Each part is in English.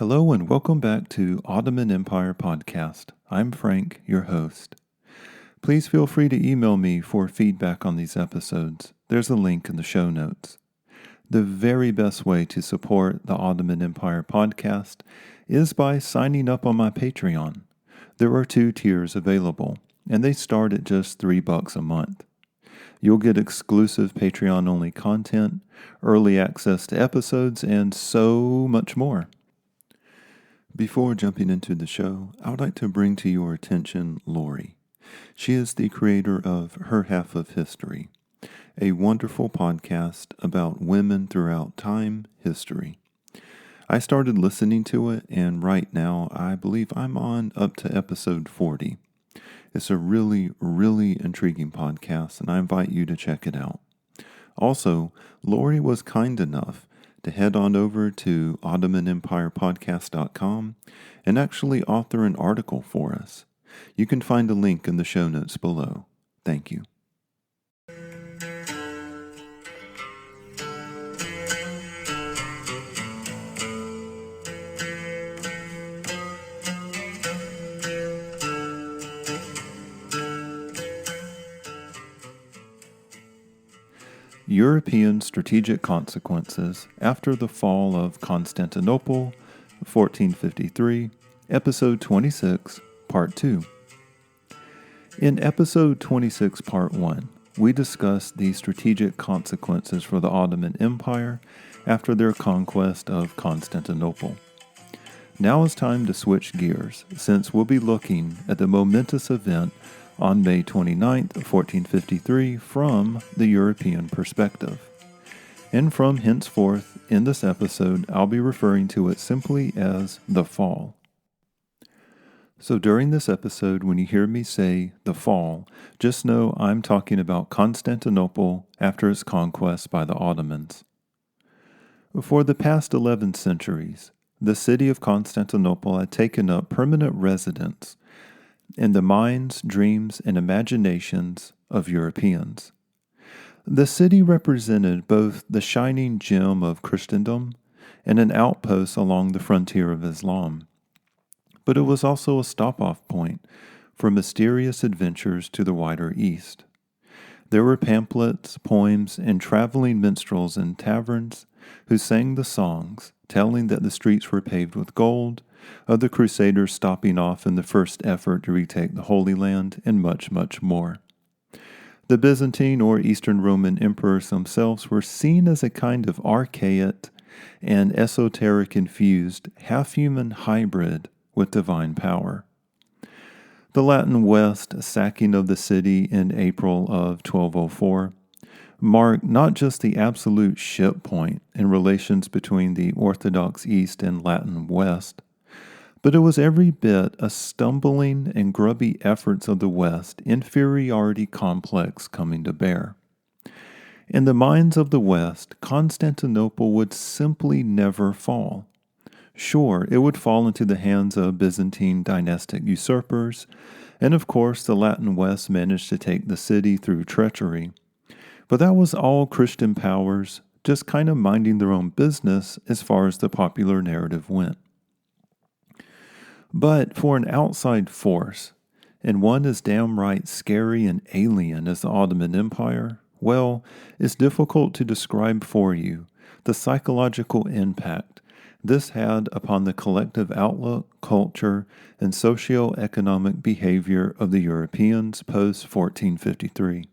Hello and welcome back to Ottoman Empire Podcast. I'm Frank, your host. Please feel free to email me for feedback on these episodes. There's a link in the show notes. The very best way to support the Ottoman Empire Podcast is by signing up on my Patreon. There are 2 tiers available, and they start at just $3 a month. You'll get exclusive Patreon-only content, early access to episodes, and so much more. Before jumping into the show, I would like to bring to your attention Lori. She is the creator of Her Half of History, a wonderful podcast about women throughout time history. I started listening to it, and right now I believe I'm on up to episode 40. It's a really intriguing podcast, and I invite you to check it out. Also, Lori was kind enough to head on over to OttomanEmpirePodcast.com and actually author an article for us. You can find a link in the show notes below. Thank you. European Strategic Consequences After the Fall of Constantinople, 1453, Episode 26, Part 2. In Episode 26, Part 1, we discussed the strategic consequences for the Ottoman Empire after their conquest of Constantinople. Now it's time to switch gears, since we'll be looking at the momentous event on May 29th, 1453, from the European perspective. And from henceforth, in this episode, I'll be referring to it simply as the Fall. So during this episode, when you hear me say the Fall, just know I'm talking about Constantinople after its conquest by the Ottomans. For the past 11 centuries, the city of Constantinople had taken up permanent residence in the minds, dreams, and imaginations of Europeans. The city represented both the shining gem of Christendom and an outpost along the frontier of Islam. But it was also a stop-off point for mysterious adventures to the wider East. There were pamphlets, poems, and traveling minstrels in taverns who sang the songs, telling that the streets were paved with gold, of the Crusaders stopping off in the first effort to retake the Holy Land, and much more. The Byzantine or Eastern Roman emperors themselves were seen as a kind of archaic and esoteric-infused, half-human hybrid with divine power. The Latin West sacking of the city in April of 1204 marked not just the absolute ship point in relations between the Orthodox East and Latin West, but it was every bit a stumbling and grubby efforts of the West inferiority complex coming to bear. In the minds of the West, Constantinople would simply never fall. Sure, it would fall into the hands of Byzantine dynastic usurpers, and of course the Latin West managed to take the city through treachery. But that was all Christian powers just kind of minding their own business as far as the popular narrative went. But for an outside force, and one as downright scary and alien as the Ottoman Empire, well, it's difficult to describe for you the psychological impact this had upon the collective outlook, culture, and socio-economic behavior of the Europeans post-1453.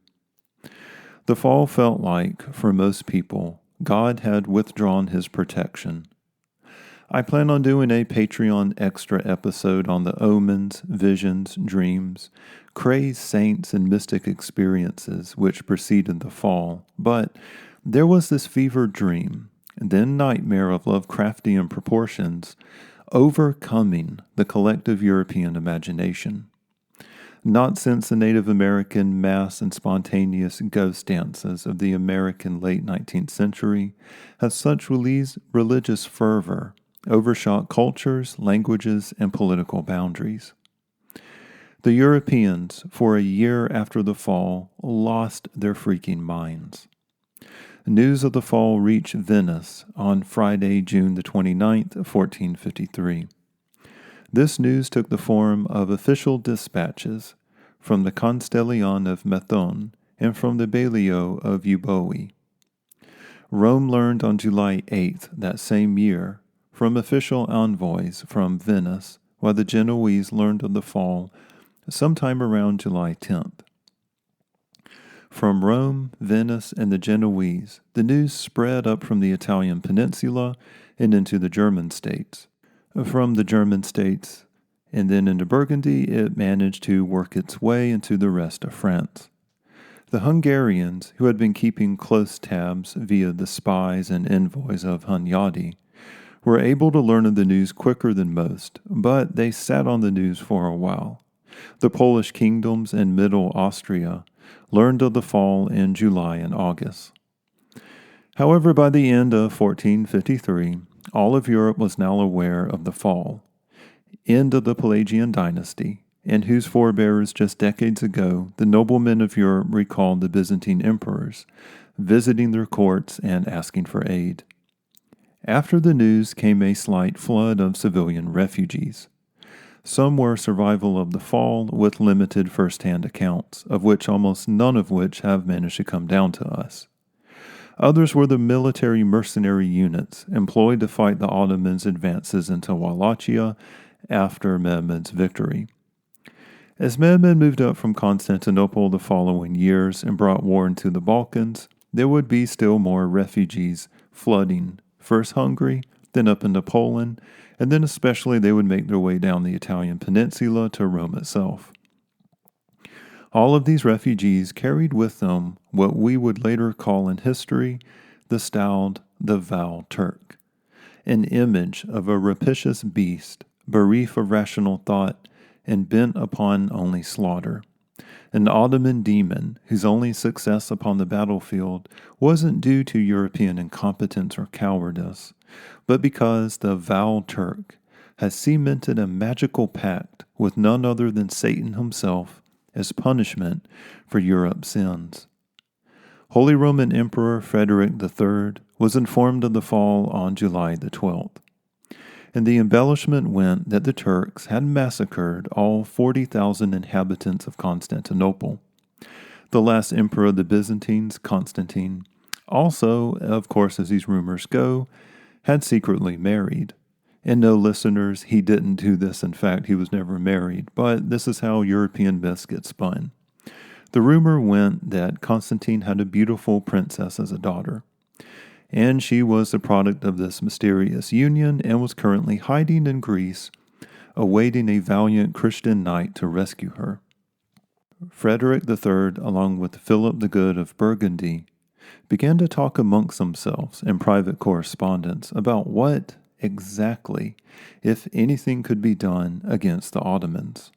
The fall felt like, for most people, God had withdrawn his protection. I plan on doing a Patreon extra episode on the omens, visions, dreams, crazed saints, and mystic experiences which preceded the fall, but there was this fevered dream, then nightmare of Lovecraftian proportions, overcoming the collective European imagination. Not since the Native American mass and spontaneous ghost dances of the American late 19th century has such religious fervor overshot cultures, languages, and political boundaries. The Europeans, for a year after the fall, lost their freaking minds. news of the fall reached Venice on Friday, June the 29th, 1453. This news took the form of official dispatches from the Constellion of Methone and from the Bailio of Euboea. Rome learned on July 8th that same year from official envoys from Venice, while the Genoese learned of the fall sometime around July 10th. From Rome, Venice, and the Genoese, the news spread up from the Italian peninsula and into the German states. From the German states and then into Burgundy, it managed to work its way into the rest of France. The Hungarians, who had been keeping close tabs via the spies and envoys of Hunyadi, were able to learn of the news quicker than most, but they sat on the news for a while. The Polish kingdoms and Middle Austria learned of the fall in July and August. However, by the end of 1453, all of Europe was now aware of the fall, end of the Pelagian dynasty, and whose forebears just decades ago the noblemen of Europe recalled the Byzantine emperors, visiting their courts and asking for aid. After the news came a slight flood of civilian refugees. Some were survival of the fall with limited first-hand accounts, of which almost none of which have managed to come down to us. Others were the military mercenary units employed to fight the Ottomans' advances into Wallachia after Mehmed's victory. As Mehmed moved up from Constantinople the following years and brought war into the Balkans, there would be still more refugees flooding, first Hungary, then up into Poland, and then especially they would make their way down the Italian peninsula to Rome itself. All of these refugees carried with them what we would later call in history the styled the Val Turk, an image of a rapacious beast, bereft of rational thought and bent upon only slaughter. An Ottoman demon whose only success upon the battlefield wasn't due to European incompetence or cowardice, but because the Val Turk has cemented a magical pact with none other than Satan himself as punishment for Europe's sins. Holy Roman Emperor Frederick III was informed of the fall on July the 12th, and the embellishment went that the Turks had massacred all 40,000 inhabitants of Constantinople. The last emperor of the Byzantines, Constantine, also, of course, as these rumors go, had secretly married. And no, listeners, he didn't do this. In fact, he was never married, but this is how European myths get spun. The rumor went that Constantine had a beautiful princess as a daughter, and she was the product of this mysterious union and was currently hiding in Greece, awaiting a valiant Christian knight to rescue her. Frederick III, along with Philip the Good of Burgundy, began to talk amongst themselves in private correspondence about what exactly, if anything, could be done against the Ottomans.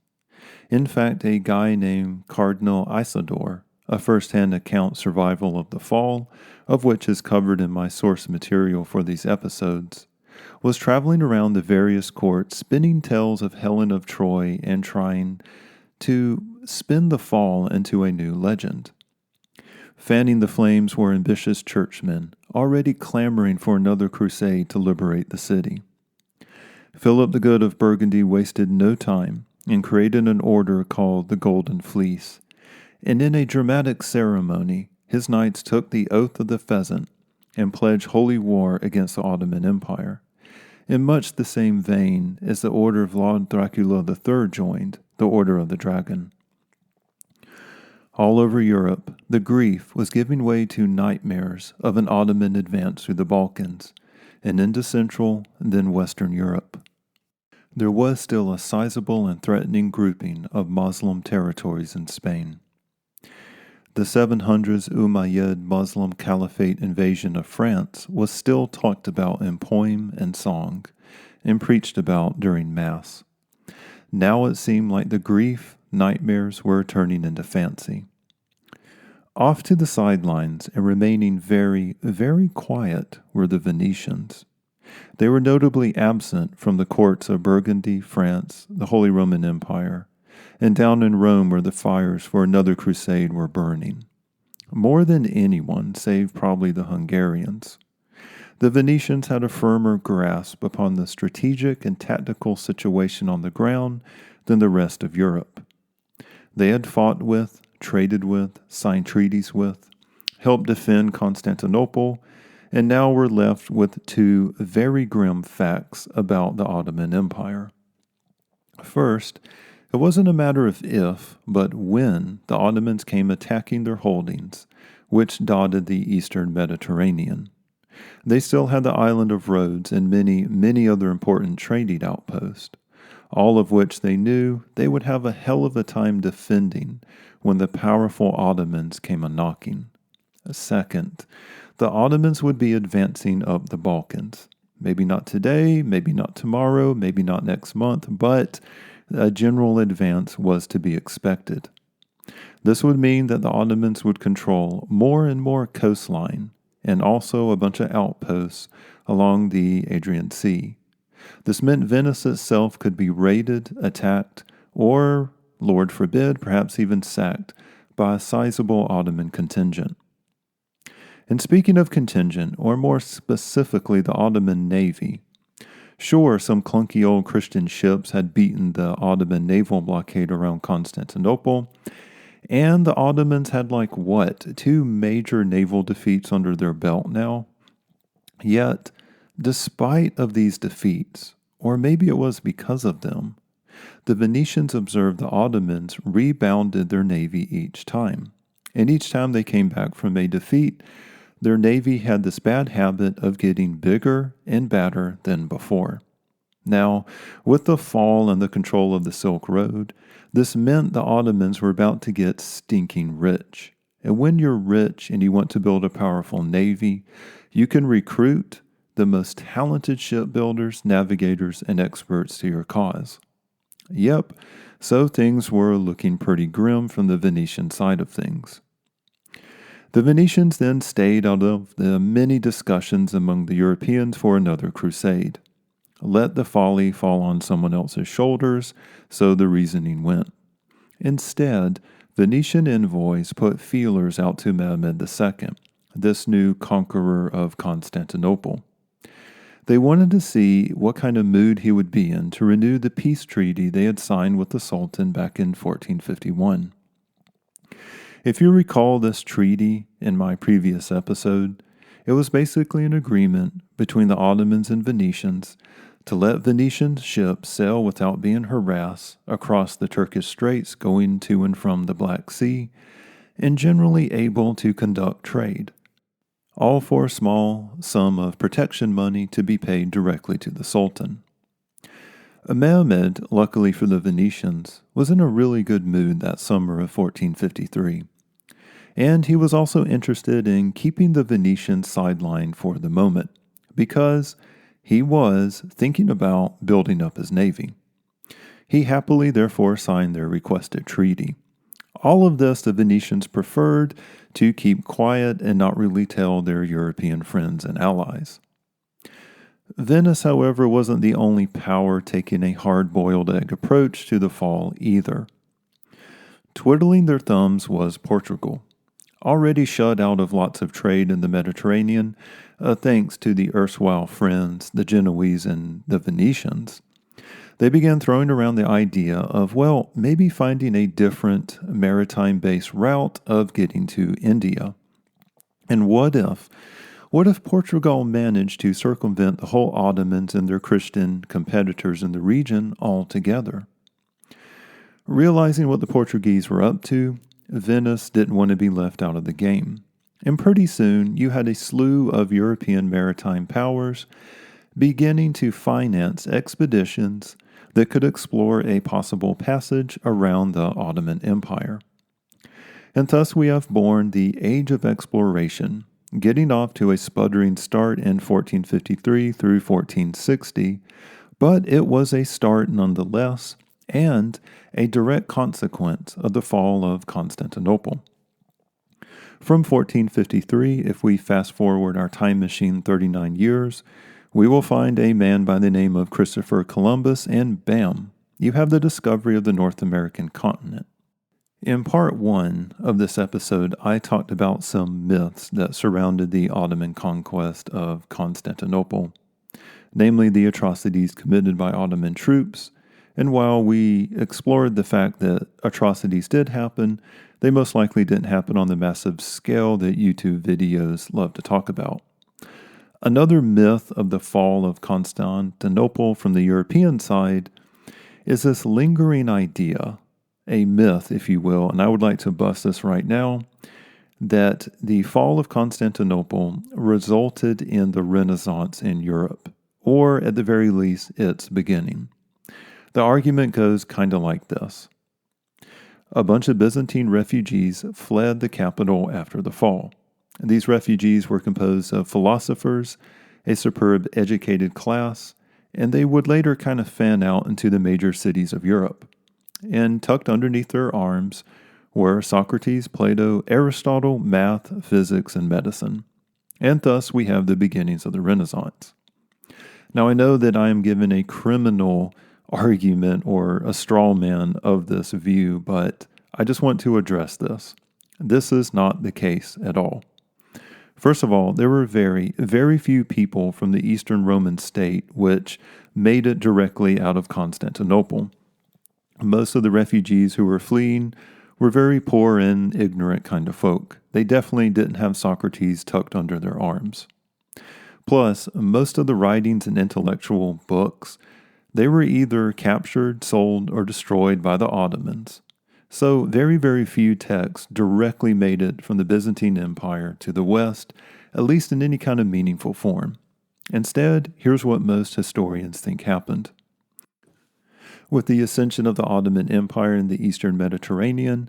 In fact, a guy named Cardinal Isidore, a first-hand account survival of the fall, of which is covered in my source material for these episodes, was traveling around the various courts spinning tales of Helen of Troy and trying to spin the fall into a new legend. Fanning the flames were ambitious churchmen, already clamoring for another crusade to liberate the city. Philip the Good of Burgundy wasted no time and created an order called the Golden Fleece, and in a dramatic ceremony, his knights took the oath of the pheasant and pledged holy war against the Ottoman Empire, in much the same vein as the order of Vlad Dracula III joined the Order of the Dragon. All over Europe, the grief was giving way to nightmares of an Ottoman advance through the Balkans and into Central and then Western Europe. There was still a sizable and threatening grouping of Muslim territories in Spain. The 700s Umayyad Muslim Caliphate invasion of France was still talked about in poem and song and preached about during Mass. Now it seemed like the grief, nightmares were turning into fancy. Off to the sidelines and remaining very, very quiet were the Venetians. They were notably absent from the courts of Burgundy, France, the Holy Roman Empire, and down in Rome where the fires for another crusade were burning. more than anyone, save probably the Hungarians. The Venetians had a firmer grasp upon the strategic and tactical situation on the ground than the rest of Europe. They had fought with, traded with, signed treaties with, helped defend Constantinople, and now were left with two very grim facts about the Ottoman Empire. First, it wasn't a matter of if, but when the Ottomans came attacking their holdings, which dotted the eastern Mediterranean. They still had the island of Rhodes and many other important trading outposts, all of which they knew they would have a hell of a time defending when the powerful Ottomans came a-knocking. Second, the Ottomans would be advancing up the Balkans. Maybe not today, maybe not tomorrow, maybe not next month, but a general advance was to be expected. This would mean that the Ottomans would control more and more coastline, and also a bunch of outposts along the Adrian Sea. This meant Venice itself could be raided, attacked, or, Lord forbid, perhaps even sacked by a sizable Ottoman contingent. And speaking of contingent, or more specifically the Ottoman Navy, sure, some clunky old Christian ships had beaten the Ottoman naval blockade around Constantinople, and the Ottomans had two major naval defeats under their belt now. Yet, despite of these defeats, or maybe it was because of them, the Venetians observed the Ottomans rebounded their navy each time. And each time they came back from a defeat, their navy had this bad habit of getting bigger and badder than before. Now, with the fall and the control of the Silk Road, this meant the Ottomans were about to get stinking rich. And when you're rich and you want to build a powerful navy, you can recruit the most talented shipbuilders, navigators, and experts to your cause. Yep, so things were looking pretty grim from the Venetian side of things. The Venetians then stayed out of the many discussions among the Europeans for another crusade. Let the folly fall on someone else's shoulders, so the reasoning went. Instead, Venetian envoys put feelers out to Mehmed II, this new conqueror of Constantinople. They wanted to see what kind of mood he would be in to renew the peace treaty they had signed with the Sultan back in 1451. If you recall this treaty in my previous episode, it was basically an agreement between the Ottomans and Venetians to let Venetian ships sail without being harassed across the Turkish Straits going to and from the Black Sea, and generally able to conduct trade, all for a small sum of protection money to be paid directly to the Sultan. Mehmed, luckily for the Venetians, was in a really good mood that summer of 1453, and he was also interested in keeping the Venetians sidelined for the moment, because he was thinking about building up his navy. He happily, therefore, signed their requested treaty. All of this the Venetians preferred to keep quiet and not really tell their European friends and allies. Venice, however, wasn't the only power taking a hard-boiled egg approach to the fall either. Twiddling their thumbs was Portugal, already shut out of lots of trade in the Mediterranean, thanks to the erstwhile friends, the Genoese and the Venetians. They began throwing around the idea of, maybe finding a different maritime-based route of getting to India. And what if Portugal managed to circumvent the whole Ottomans and their Christian competitors in the region altogether? Realizing what the Portuguese were up to, Venice didn't want to be left out of the game. And pretty soon, you had a slew of European maritime powers beginning to finance expeditions that could explore a possible passage around the Ottoman Empire. And thus we have born the Age of Exploration, getting off to a sputtering start in 1453 through 1460, but it was a start nonetheless, and a direct consequence of the fall of Constantinople. From 1453, if we fast forward our time machine 39 years, we will find a man by the name of Christopher Columbus, and bam, you have the discovery of the North American continent. In part 1 of this episode, I talked about some myths that surrounded the Ottoman conquest of Constantinople, namely the atrocities committed by Ottoman troops. And while we explored the fact that atrocities did happen, they most likely didn't happen on the massive scale that YouTube videos love to talk about. Another myth of the fall of Constantinople from the European side is this lingering idea, a myth, if you will, and I would like to bust this right now, that the fall of Constantinople resulted in the Renaissance in Europe, or at the very least, its beginning. The argument goes kind of like this. A bunch of Byzantine refugees fled the capital after the fall. These refugees were composed of philosophers, a superb educated class, and they would later kind of fan out into the major cities of Europe. And tucked underneath their arms were Socrates, Plato, Aristotle, math, physics, and medicine. And thus we have the beginnings of the Renaissance. Now I know that I am given a criminal argument or a straw man of this view, but I just want to address this. This is not the case at all. First of all, there were very, very few people from the Eastern Roman state which made it directly out of Constantinople. Most of the refugees who were fleeing were very poor and ignorant kind of folk. They definitely didn't have Socrates tucked under their arms. Plus, most of the writings and intellectual books, they were either captured, sold, or destroyed by the Ottomans. So very, very few texts directly made it from the Byzantine Empire to the West, at least in any kind of meaningful form. Instead, here's what most historians think happened. With the ascension of the Ottoman Empire in the Eastern Mediterranean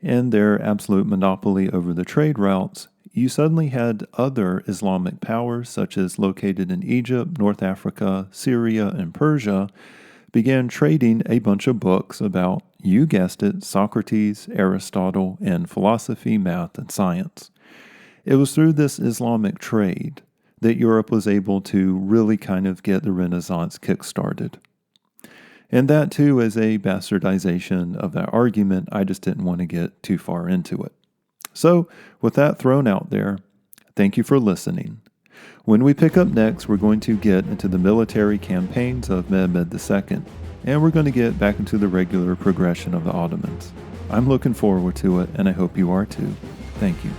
and their absolute monopoly over the trade routes, you suddenly had other Islamic powers, such as located in Egypt, North Africa, Syria, and Persia, began trading a bunch of books about, you guessed it, Socrates, Aristotle, and philosophy, math, and science. It was through this Islamic trade that Europe was able to really kind of get the Renaissance kick-started. And that, too, is a bastardization of that argument. I just didn't want to get too far into it. So, with that thrown out there, thank you for listening. When we pick up next, we're going to get into the military campaigns of Mehmed II, and we're going to get back into the regular progression of the Ottomans. I'm looking forward to it, and I hope you are too. Thank you.